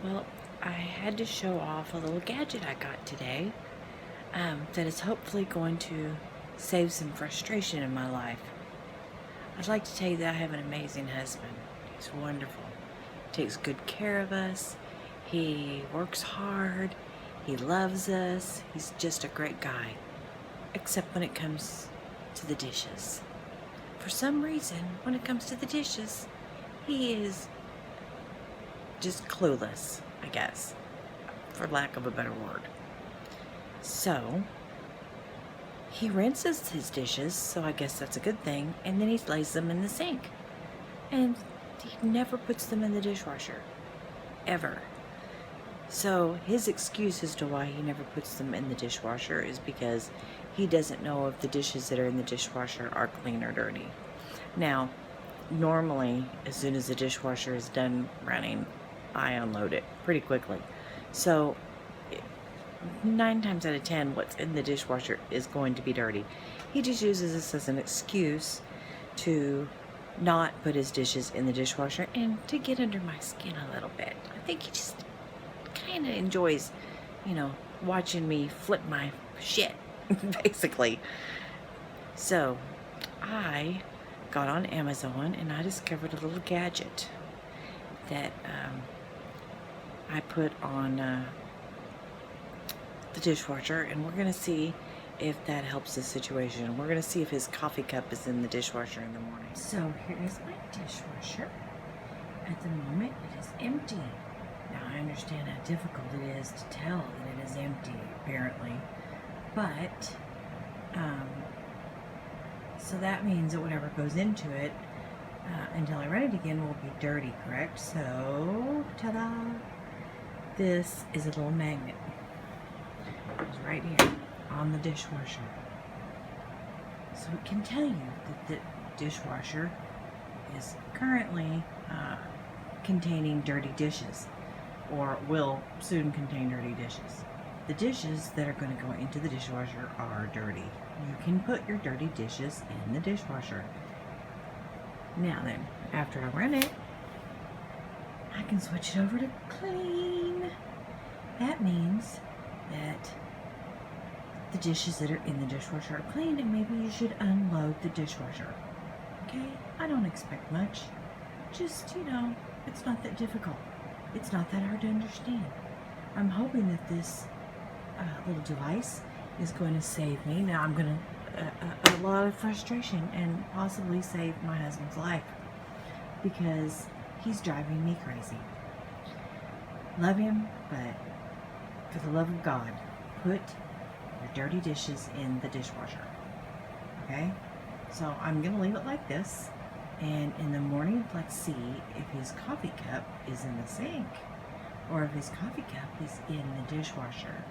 Well, I had to show off a little gadget I got today that is hopefully going to save some frustration in my life. I'd like to tell you that I have an amazing husband. He's wonderful. He takes good care of us. He works hard. He loves us. He's just a great guy. Except when it comes to the dishes. For some reason, when it comes to the dishes, he is just clueless, I guess, for lack of a better word. So, he rinses his dishes, so I guess that's a good thing, and then he lays them in the sink. And he never puts them in the dishwasher. Ever. So, his excuse as to why he never puts them in the dishwasher is because he doesn't know if the dishes that are in the dishwasher are clean or dirty. Now, normally, as soon as the dishwasher is done running, I unload it pretty quickly. So 9 times out of 10, what's in the dishwasher is going to be dirty. He just uses this as an excuse to not put his dishes in the dishwasher and to get under my skin a little bit. I think he just kind of enjoys, watching me flip my shit, basically. So I got on Amazon and I discovered a little gadget that I put on the dishwasher, and we're going to see if that helps the situation. We're going to see if his coffee cup is in the dishwasher in the morning. So here is my dishwasher. At the moment it is empty. Now I understand how difficult it is to tell that it is empty, apparently. But, so that means that whatever goes into it until I run it again will be dirty, correct? So, ta-da! This is a little magnet. It's right here on the dishwasher. So it can tell you that the dishwasher is currently containing dirty dishes, or will soon contain dirty dishes. The dishes that are going to go into the dishwasher are dirty. You can put your dirty dishes in the dishwasher. Now then, after I run it, I can switch it over to clean. That means that the dishes that are in the dishwasher are clean, and maybe you should unload the dishwasher. Okay? I don't expect much. Just, it's not that difficult. It's not that hard to understand. I'm hoping that this little device is going to save me. Now I'm going to, a lot of frustration, and possibly save my husband's life, because he's driving me crazy. Love him, but for the love of God, put your dirty dishes in the dishwasher. Okay? So I'm going to leave it like this, and in the morning, let's see if his coffee cup is in the sink, or if his coffee cup is in the dishwasher.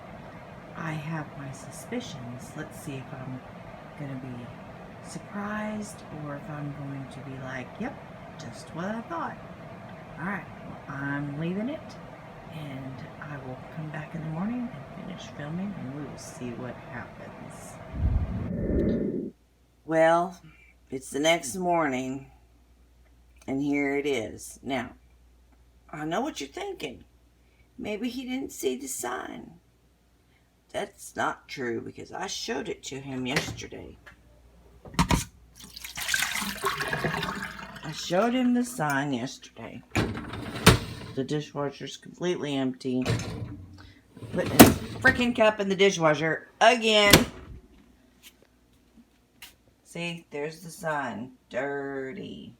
I have my suspicions. Let's see if I'm going to be surprised, or if I'm going to be like, yep, just what I thought. Alright, well, I'm leaving it, and I will come back in the morning and finish filming, and we will see what happens. Well, it's the next morning, and here it is. Now, I know what you're thinking. Maybe he didn't see the sign. That's not true, because I showed it to him yesterday. I showed him the sign yesterday. The dishwasher's completely empty. Putting his freaking cup in the dishwasher again. See, there's the sign. Dirty.